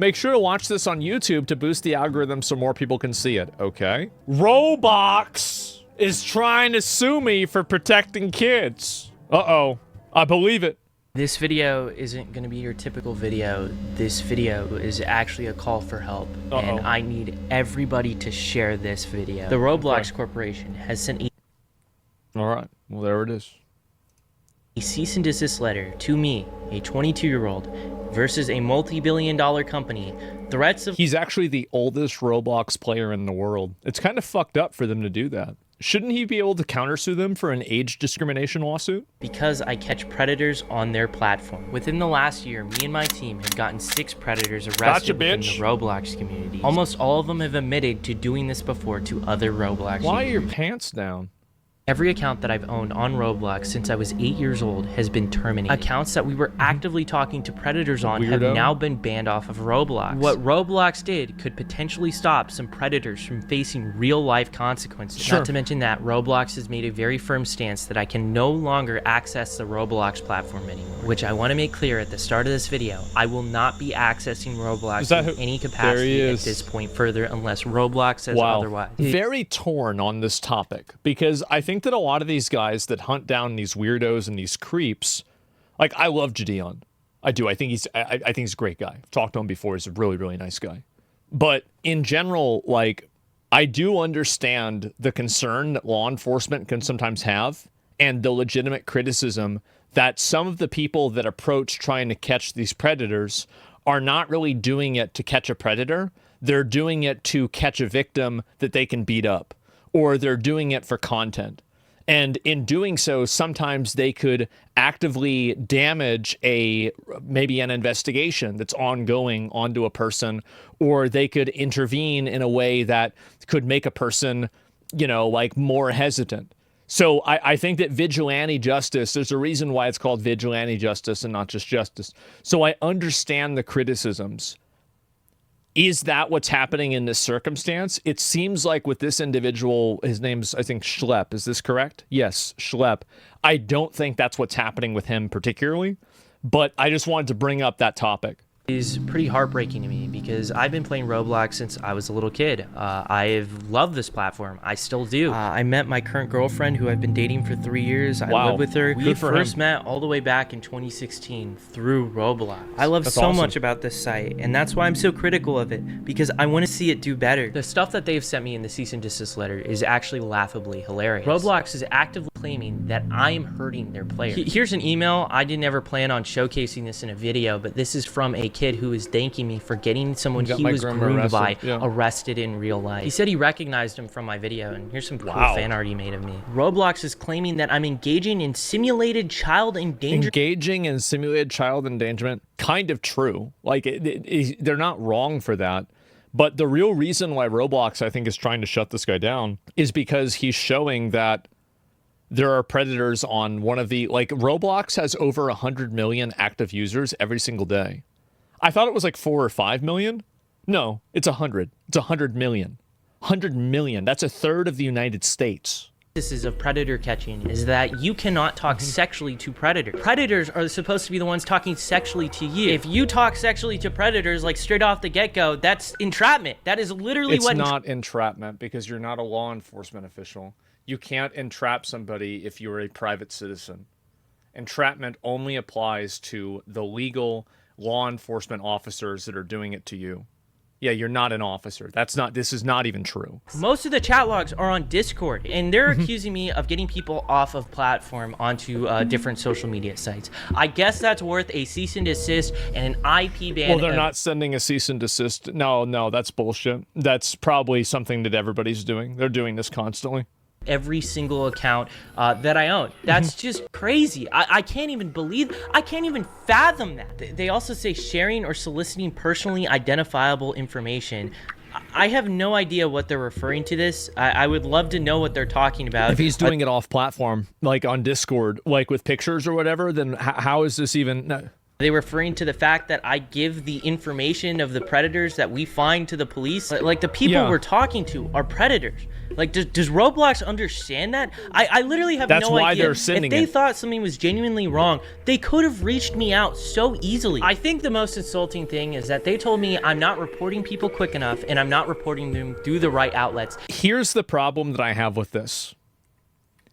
Make sure to watch this on YouTube to boost the algorithm so more people can see it, okay? Roblox is trying to sue me for protecting kids. Uh-oh. I believe it. This video isn't going to be your typical video. This video is actually a call for help, and I need everybody to share this video. The Roblox Corporation has sent All right, well, there it is. A cease and desist letter to me, a 22-year-old, versus a multi-billion-dollar company. Threats of— He's actually the oldest Roblox player in the world. It's kind of fucked up for them to do that. Shouldn't he be able to countersue them for an age discrimination lawsuit? Because I catch predators on their platform. Within the last year, me and my team have gotten 6 predators arrested within the Roblox community. Almost all of them have admitted to doing this before to other Roblox Why users. are your pants down? Every account that I've owned on Roblox since I was 8 years old has been terminated. Accounts that we were actively talking to predators on have now been banned off of Roblox. What Roblox did could potentially stop some predators from facing real-life consequences. Not to mention that Roblox has made a very firm stance that I can no longer access the Roblox platform anymore. Which I want to make clear at the start of this video, I will not be accessing Roblox in any capacity at this point further unless Roblox says otherwise. Very torn on this topic because I think that a lot of these guys that hunt down these weirdos and these creeps, like I love Gideon. I do. I think he's a great guy. I've talked to him before. He's a really, really nice guy. But in general, like I do understand the concern that law enforcement can sometimes have and the legitimate criticism that some of the people that approach trying to catch these predators are not really doing it to catch a predator. They're doing it to catch a victim that they can beat up, or they're doing it for content. And in doing so, sometimes they could actively damage maybe an investigation that's ongoing onto a person, or they could intervene in a way that could make a person, you know, like more hesitant. So I think that vigilante justice, there's a reason why it's called vigilante justice and not just justice. So I understand the criticisms. Is that what's happening in this circumstance? It seems like with this individual, his name's, I think, Schlepp. Is this correct? Yes, Schlepp. I don't think that's what's happening with him particularly, but I just wanted to bring up that topic. Is pretty heartbreaking to me because I've been playing Roblox since I was a little kid. I've loved this platform. I still do. I met my current girlfriend who I've been dating for 3 years. I live with her. We first met all the way back in 2016 through Roblox. I love so much about this site, and that's why I'm so critical of it, because I want to see it do better. The stuff that they've sent me in the cease and desist letter is actually laughably hilarious. Roblox is actively claiming that I am hurting their players. Here's an email. I didn't ever plan on showcasing this in a video, but this is from a kid who is thanking me for getting someone he was groomed by arrested in real life. He said he recognized him from my video, and here's some cool fan art he made of me. Roblox is claiming that I'm engaging in simulated child endangerment. Engaging in simulated child endangerment? Kind of true. Like, they're not wrong for that. But the real reason why Roblox, I think, is trying to shut this guy down is because he's showing that there are predators on one of the, like, Roblox has over 100 million active users every single day. I thought it was like 4 or 5 million. No, it's 100. It's 100 million. 100 million. That's a third of the United States. This is of predator catching is that you cannot talk sexually to predators. Predators are supposed to be the ones talking sexually to you. If you talk sexually to predators, like straight off the get-go, that's entrapment. That is literally what— It's not entrapment because you're not a law enforcement official. You can't entrap somebody if you're a private citizen. Entrapment only applies to the legal law enforcement officers that are doing it to you. Yeah, you're not an officer. This is not even true. Most of the chat logs are on Discord, and they're accusing me of getting people off of platform onto different social media sites. I guess that's worth a cease and desist and an IP ban. Well, they're not sending a cease and desist. No, that's bullshit. That's probably something that everybody's doing. They're doing this constantly. Every single account that I own. That's just crazy. I can't even fathom that. They also say sharing or soliciting personally identifiable information. I have no idea what they're referring to this. I would love to know what they're talking about. If he's doing it off platform, like on Discord, like with pictures or whatever, then how is this even... No. Are they referring to the fact that I give the information of the predators that we find to the police? Like the people we're talking to are predators. Like, does Roblox understand that? I literally have no idea. That's why they're sending it. If they thought something was genuinely wrong, they could have reached me out so easily. I think the most insulting thing is that they told me I'm not reporting people quick enough and I'm not reporting them through the right outlets. Here's the problem that I have with this.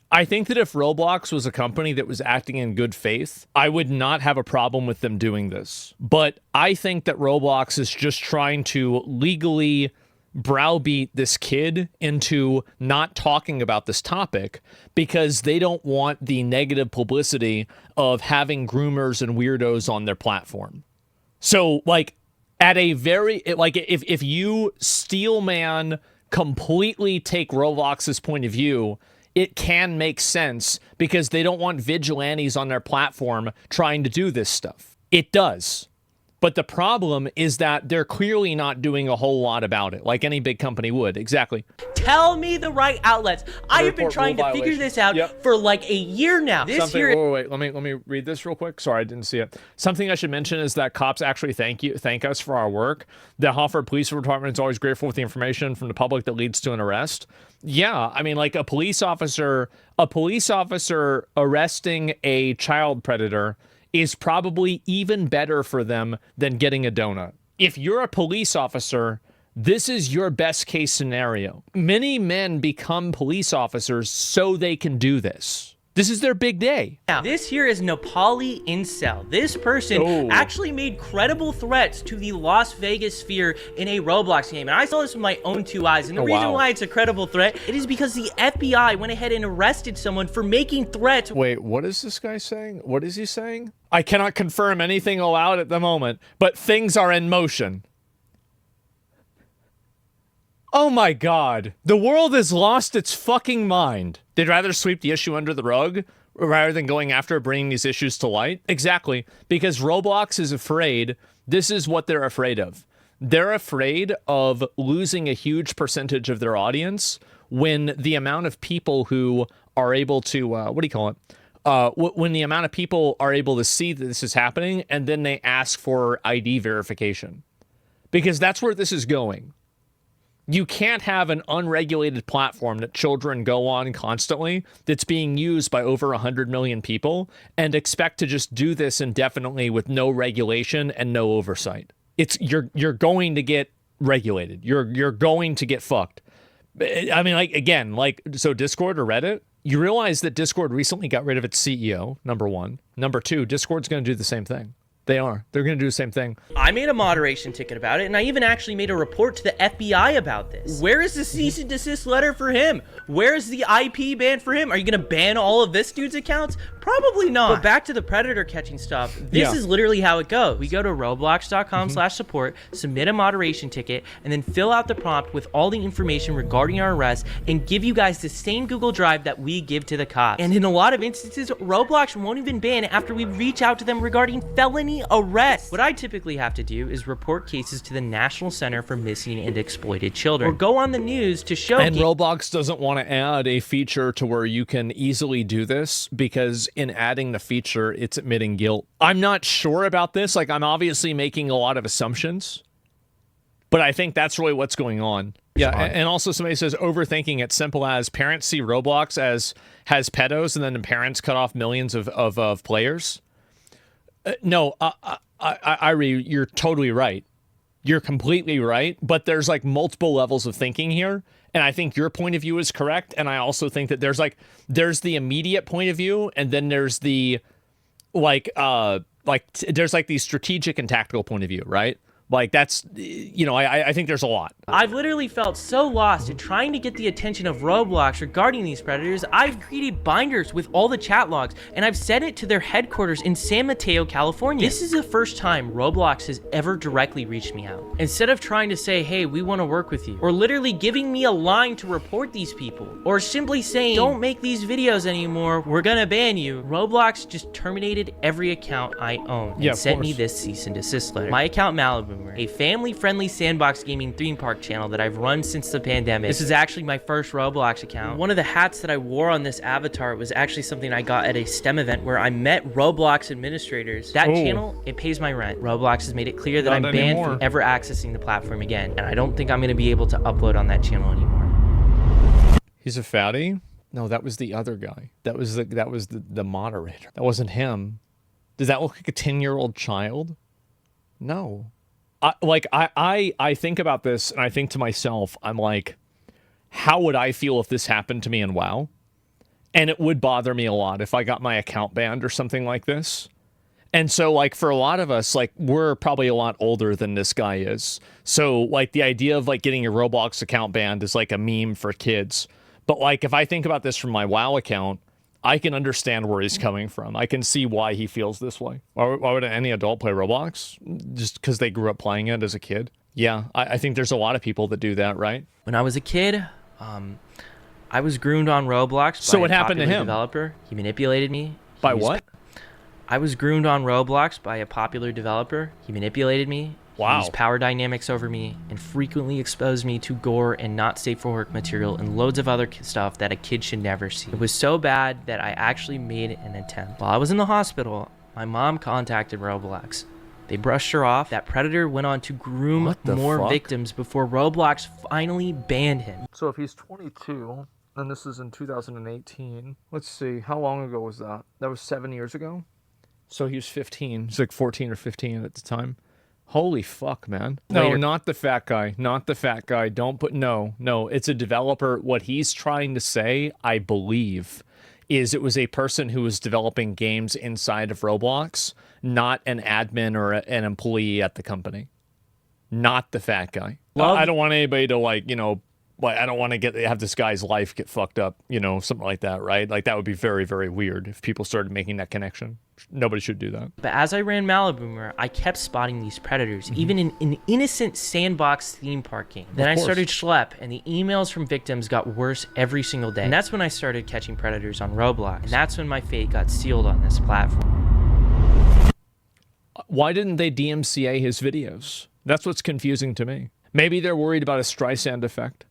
I think that if Roblox was a company that was acting in good faith, I would not have a problem with them doing this. But I think that Roblox is just trying to legally browbeat this kid into not talking about this topic because they don't want the negative publicity of having groomers and weirdos on their platform. So, like, at a very, like, if you steel man completely take Roblox's point of view, it can make sense because they don't want vigilantes on their platform trying to do this stuff. It does. But the problem is that they're clearly not doing a whole lot about it, like any big company would. Exactly. Tell me the right outlets. I have been trying to figure this out for like a year now. Wait, let me read this real quick. Sorry, I didn't see it. Something I should mention is that cops actually thank us for our work. The Hoffer Police Department is always grateful with the information from the public that leads to an arrest. Yeah, I mean, like a police officer arresting a child predator is probably even better for them than getting a donut. If you're a police officer, this is your best case scenario. Many men become police officers so they can do this. This is their big day. Now, this here is Nepali Incel. This person actually made credible threats to the Las Vegas sphere in a Roblox game. And I saw this with my own two eyes. And the reason why it's a credible threat, it is because the FBI went ahead and arrested someone for making threats. Wait, what is this guy saying? What is he saying? I cannot confirm anything aloud at the moment, but things are in motion. Oh my God. The world has lost its fucking mind. They'd rather sweep the issue under the rug rather than going after bringing these issues to light. Exactly. Because Roblox is afraid. This is what they're afraid of. They're afraid of losing a huge percentage of their audience when the amount of people who are able to, when the amount of people are able to see that this is happening and then they ask for ID verification. Because that's where this is going. You can't have an unregulated platform that children go on constantly that's being used by over 100 million people and expect to just do this indefinitely with no regulation and no oversight. You're going to get regulated. You're going to get fucked. I mean, so Discord or Reddit, you realize that Discord recently got rid of its CEO, number one. Number two, Discord's going to do the same thing. They are. They're going to do the same thing. I made a moderation ticket about it, and I even actually made a report to the FBI about this. Where is the cease and desist letter for him? Where is the IP ban for him? Are you going to ban all of this dude's accounts? Probably not. But back to the predator catching stuff. This is literally how it goes. We go to roblox.com/support, submit a moderation ticket, and then fill out the prompt with all the information regarding our arrest and give you guys the same Google Drive that we give to the cops. And in a lot of instances, Roblox won't even ban after we reach out to them regarding felony arrest. What I typically have to do is report cases to the National Center for Missing and Exploited Children, or go on the news to show. And Roblox doesn't want to add a feature to where you can easily do this because in adding the feature, it's admitting guilt. I'm not sure about this. Like, I'm obviously making a lot of assumptions, but I think that's really what's going on. Yeah, and also somebody says overthinking. It's simple as parents see Roblox as has pedos, and then the parents cut off millions of players. No, you're totally right. You're completely right. But there's like multiple levels of thinking here. And I think your point of view is correct. And I also think that there's the immediate point of view. And then there's the there's like the strategic and tactical point of view, right? Like that's, I think there's a lot. I've literally felt so lost in trying to get the attention of Roblox regarding these predators. I've created binders with all the chat logs, and I've sent it to their headquarters in San Mateo, California. This is the first time Roblox has ever directly reached me out. Instead of trying to say, hey, we want to work with you, or literally giving me a line to report these people, or simply saying, don't make these videos anymore, we're gonna ban you, Roblox just terminated every account I own and sent me this cease and desist letter. My account Malibu Malaboomer, a family-friendly sandbox gaming theme park channel that I've run since the pandemic. This is actually my first Roblox account. One of the hats that I wore on this avatar was actually something I got at a STEM event where I met Roblox administrators. That channel, it pays my rent. Roblox has made it clear that I'm banned from ever accessing the platform again, and I don't think I'm going to be able to upload on that channel anymore. He's a fatty? No, that was the other guy. That was the moderator. That wasn't him. Does that look like a 10-year-old child? No. I think about this and I think to myself, I'm like, how would I feel if this happened to me in WoW? And it would bother me a lot if I got my account banned or something like this. And so, like, for a lot of us, like, we're probably a lot older than this guy is. So, like, the idea of, like, getting your Roblox account banned is, like, a meme for kids. But, like, if I think about this from my WoW account, I can understand where he's coming from. I can see why he feels this way. Why would any adult play Roblox? Just because they grew up playing it as a kid? Yeah, I think there's a lot of people that do that, right? When I was a kid, I was groomed on Roblox by what a happened to popular him? developer. He manipulated me. By what? I was groomed on Roblox by a popular developer. He manipulated me. Wow. He used power dynamics over me and frequently exposed me to gore and not safe for work material and loads of other stuff that a kid should never see. It was so bad that I actually made an attempt. While I was in the hospital, my mom contacted Roblox. They brushed her off. That predator went on to groom more victims before Roblox finally banned him. So if he's 22, and this is in 2018, let's see, how long ago was that? That was 7 years ago? So he was 15. He's like 14 or 15 at the time. Holy fuck, man. No, not the fat guy. Not the fat guy. Don't put... No. It's a developer. What he's trying to say, I believe, is it was a person who was developing games inside of Roblox, not an admin or an employee at the company. Not the fat guy. I don't want anybody to, like, you know... Like, I don't want to have this guy's life get fucked up, you know, something like that, right? Like, that would be very, very weird if people started making that connection. Nobody should do that. But as I ran Malaboomer, I kept spotting these predators, even in an innocent sandbox theme park game. Then I started Schlep, and the emails from victims got worse every single day. And that's when I started catching predators on Roblox. And that's when my fate got sealed on this platform. Why didn't they DMCA his videos? That's what's confusing to me. Maybe they're worried about a Streisand effect.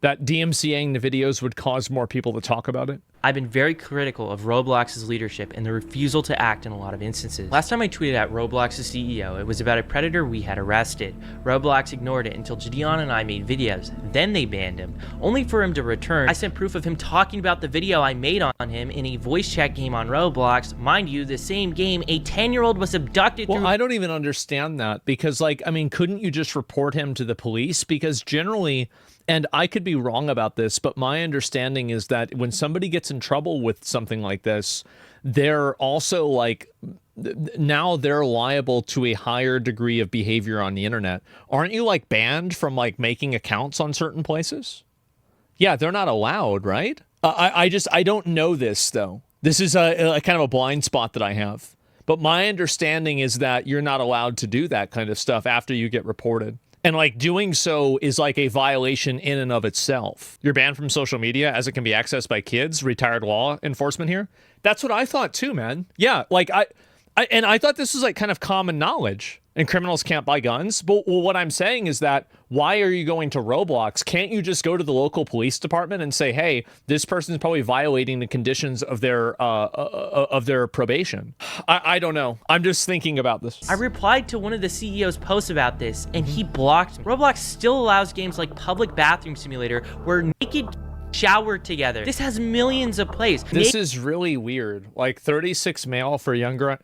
That DMCAing the videos would cause more people to talk about it? I've been very critical of Roblox's leadership and the refusal to act in a lot of instances. Last time I tweeted at Roblox's CEO, it was about a predator we had arrested. Roblox ignored it until Gideon and I made videos. Then they banned him, only for him to return. I sent proof of him talking about the video I made on him in a voice chat game on Roblox. Mind you, the same game, a 10-year-old was abducted through... Well, I don't even understand that because, like, I mean, couldn't you just report him to the police? Because generally... And I could be wrong about this, but my understanding is that when somebody gets in trouble with something like this, they're also like, now they're liable to a higher degree of behavior on the internet. Aren't you like banned from like making accounts on certain places? Yeah, they're not allowed, right? I don't know this though. This is a kind of a blind spot that I have. But my understanding is that you're not allowed to do that kind of stuff after you get reported. And, like, doing so is, like, a violation in and of itself. You're banned from social media as it can be accessed by kids, retired law enforcement here. That's what I thought, too, man. Yeah, like, I thought this was, like, kind of common knowledge. And criminals can't buy guns. But what I'm saying is that, why are you going to Roblox? Can't you just go to the local police department and say, hey, this person's probably violating the conditions of their probation? I don't know. I'm just thinking about this. I replied to one of the CEO's posts about this, and he blocked me. Roblox still allows games like Public Bathroom Simulator, where naked shower together. This has millions of plays. This is really weird. Like, 36 male for younger...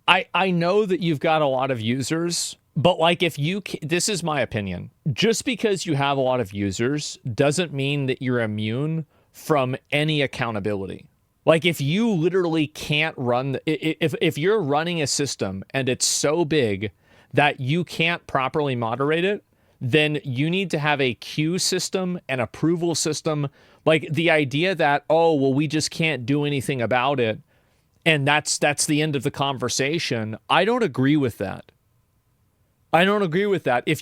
I know that you've got a lot of users, but like if you, this is my opinion, just because you have a lot of users doesn't mean that you're immune from any accountability. Like if you literally can't run, if you're running a system and it's so big that you can't properly moderate it, then you need to have a queue system, an approval system. Like the idea that, oh, well, we just can't do anything about it. And that's the end of the conversation. I don't agree with that. I don't agree with that. If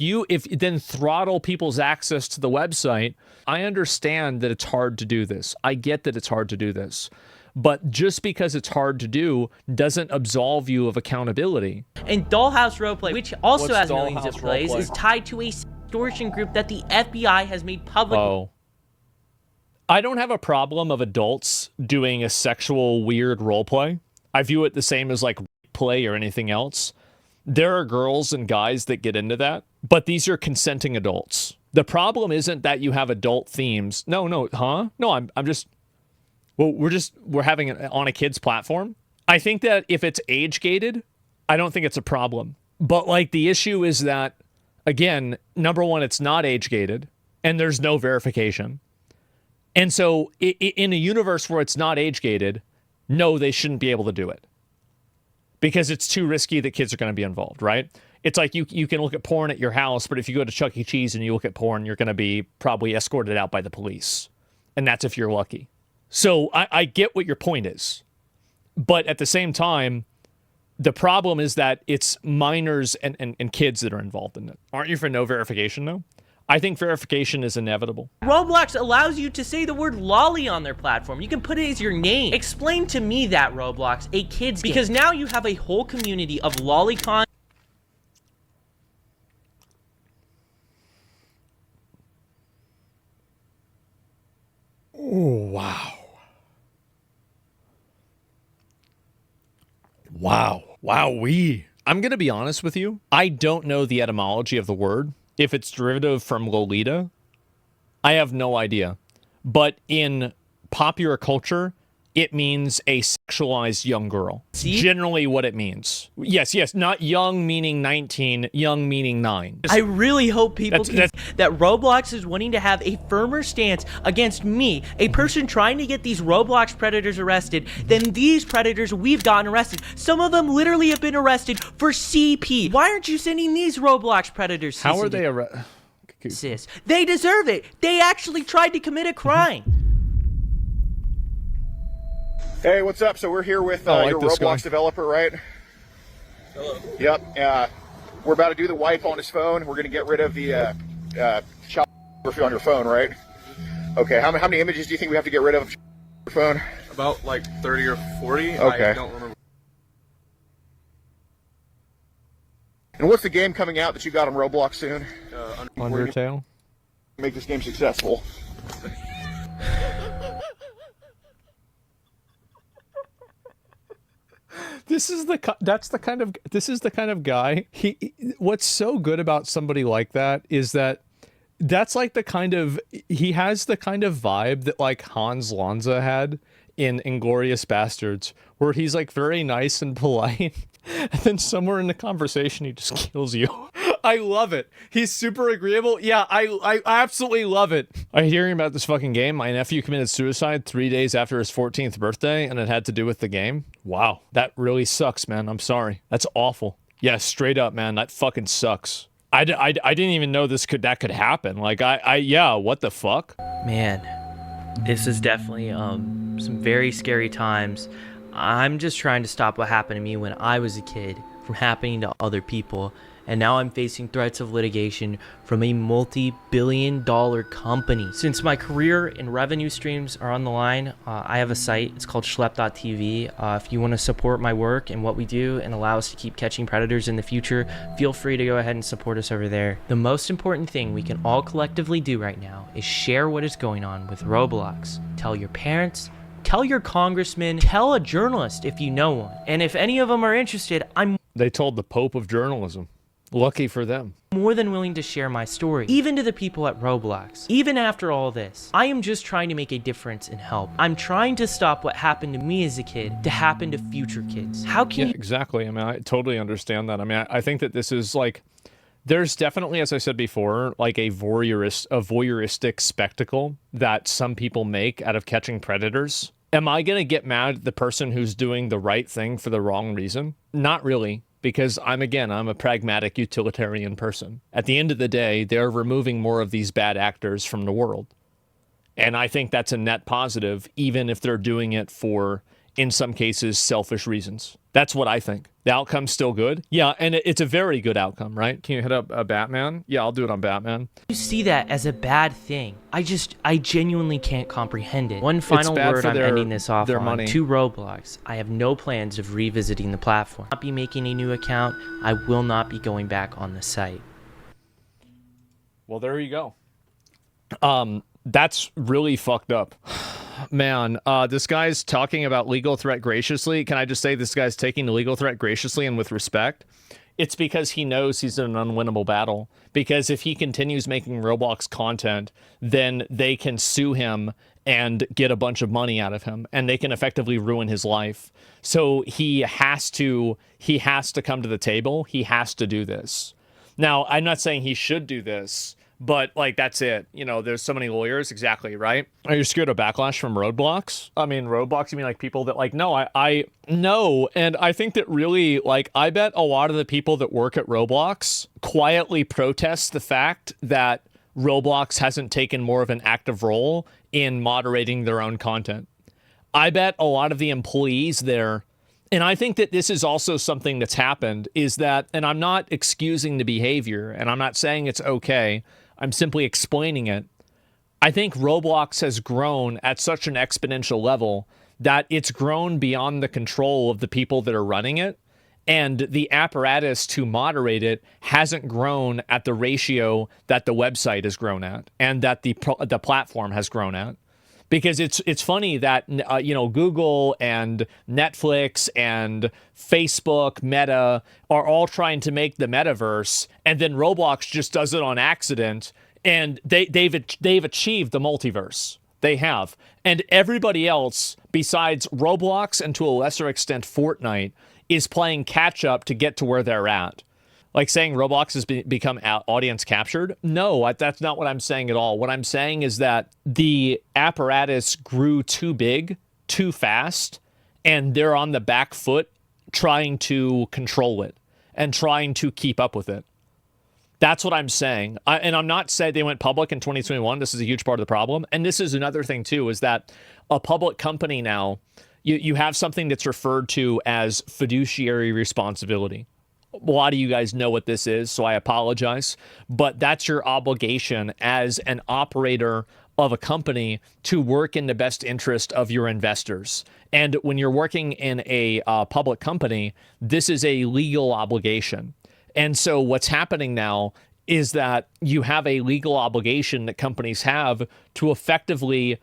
then throttle people's access to the website, I understand that it's hard to do this. I get that it's hard to do this. But just because it's hard to do doesn't absolve you of accountability. And Dollhouse Roleplay, which also has millions of plays, is tied to a extortion group that the FBI has made public. Oh. I don't have a problem of adults doing a sexual weird roleplay. I view it the same as like play or anything else. There are girls and guys that get into that, but these are consenting adults. The problem isn't that you have adult themes. No, I'm just, well, we're having it on a kid's platform. I think that if it's age gated, I don't think it's a problem. But like the issue is that, again, number one, it's not age gated and there's no verification. And so in a universe where it's not age gated, no, they shouldn't be able to do it because it's too risky that kids are going to be involved, right? It's like you can look at porn at your house, but if you go to Chuck E. Cheese and you look at porn, you're going to be probably escorted out by the police. And that's if you're lucky. So I get what your point is. But at the same time, the problem is that it's minors and kids that are involved in it. Aren't you for no verification, though? I think verification is inevitable. Roblox allows you to say the word lolly on their platform. You can put it as your name. Explain to me that, Roblox, a kid's game. Because now you have a whole community of lolicon. Oh, wow. Wow. Wowee. I'm going to be honest with you. I don't know the etymology of the word. If it's derivative from Lolita, I have no idea. But in popular culture, it means a sexualized young girl. See? Generally what it means. Yes, not young meaning 19, young meaning 9. I really hope people that Roblox is wanting to have a firmer stance against me, a person trying to get these Roblox predators arrested, than these predators we've gotten arrested. Some of them literally have been arrested for CP. Why aren't you sending these Roblox predators? How are they arrested? Sis, they deserve it. They actually tried to commit a crime. Hey, what's up? So we're here with your Roblox developer, right? Hello. Yep. We're about to do the wipe on his phone. We're going to get rid of the child pornography on your phone, right? Okay. How many images do you think we have to get rid of on your phone? About like 30 or 40. Okay. I don't remember. And what's the game coming out that you got on Roblox soon? Undertale. Make this game successful. This is the kind of guy. What's so good about somebody like that is that that's like the kind of, he has the kind of vibe that like Hans Lanza had in Inglourious Bastards, where he's like very nice and polite, and then somewhere in the conversation he just kills you. I love it. He's super agreeable. Yeah, I absolutely love it. I hearing about this fucking game. My nephew committed suicide 3 days after his 14th birthday, and it had to do with the game. Wow, that really sucks, man. I'm sorry. That's awful. Yeah, straight up, man. That fucking sucks. I didn't even know that could happen. Like, yeah, what the fuck? Man, this is definitely some very scary times. I'm just trying to stop what happened to me when I was a kid from happening to other people. And now I'm facing threats of litigation from a multi-billion-dollar company. Since my career and revenue streams are on the line, I have a site. It's called Schlepp.tv. If you want to support my work and what we do and allow us to keep catching predators in the future, feel free to go ahead and support us over there. The most important thing we can all collectively do right now is share what is going on with Roblox. Tell your parents, tell your congressman, tell a journalist if you know one. And if any of them are interested, They told the Pope of journalism. Lucky for them. More than willing to share my story, even to the people at Roblox. Even after all this, I am just trying to make a difference and help. I'm trying to stop what happened to me as a kid to happen to future kids. How can you... Exactly. I mean, I totally understand that. I mean, I think that this is like, there's definitely, as I said before, like a voyeuristic spectacle that some people make out of catching predators. Am I going to get mad at the person who's doing the right thing for the wrong reason? Not really. Because I'm a pragmatic utilitarian person. At the end of the day, they're removing more of these bad actors from the world. And I think that's a net positive, even if they're doing it for in some cases, selfish reasons. That's what I think. The outcome's still good. Yeah, and it's a very good outcome, right? Can you hit up Batman? Yeah, I'll do it on Batman. You see that as a bad thing. I genuinely can't comprehend it. One final word I'm ending this off on. Money. To Roblox, I have no plans of revisiting the platform. I'll not be making a new account. I will not be going back on the site. Well, there you go. That's really fucked up. Man, this guy's talking about legal threat graciously. Can I just say this guy's taking the legal threat graciously and with respect? It's because he knows he's in an unwinnable battle. Because if he continues making Roblox content, then they can sue him and get a bunch of money out of him, and they can effectively ruin his life. So he has to come to the table. He has to do this. Now, I'm not saying he should do this, but, like, that's it. You know, there's so many lawyers. Exactly, right? Are you scared of backlash from Roblox? I mean, Roblox, you mean, like, people that, like, no, I know. And I think that really, like, I bet a lot of the people that work at Roblox quietly protest the fact that Roblox hasn't taken more of an active role in moderating their own content. I bet a lot of the employees there, and I think that this is also something that's happened, is that, and I'm not excusing the behavior, and I'm not saying it's okay, I'm simply explaining it. I think Roblox has grown at such an exponential level that it's grown beyond the control of the people that are running it, and the apparatus to moderate it hasn't grown at the ratio that the website has grown at, and that the platform has grown at. Because it's funny that Google and Netflix and Facebook, Meta are all trying to make the metaverse, and then Roblox just does it on accident, and they've achieved the multiverse. They have, and everybody else besides Roblox and to a lesser extent Fortnite is playing catch up to get to where they're at. Like saying Roblox has become audience captured? No, that's not what I'm saying at all. What I'm saying is that the apparatus grew too big, too fast, and they're on the back foot trying to control it and trying to keep up with it. That's what I'm saying. And I'm not saying they went public in 2021. This is a huge part of the problem. And this is another thing, too, is that a public company now, you have something that's referred to as fiduciary responsibility. A lot of you guys know what this is, so I apologize. But that's your obligation as an operator of a company to work in the best interest of your investors. And when you're working in a public company, this is a legal obligation. And so what's happening now is that you have a legal obligation that companies have to effectively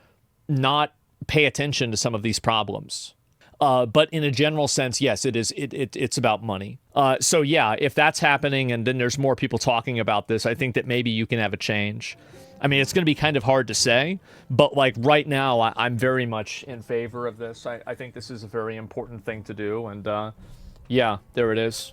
not pay attention to some of these problems. But in a general sense, yes, it's about money. So yeah, if that's happening and then there's more people talking about this, I think that maybe you can have a change. I mean, it's going to be kind of hard to say, but like right now, I'm very much in favor of this. I think this is a very important thing to do. And yeah, there it is.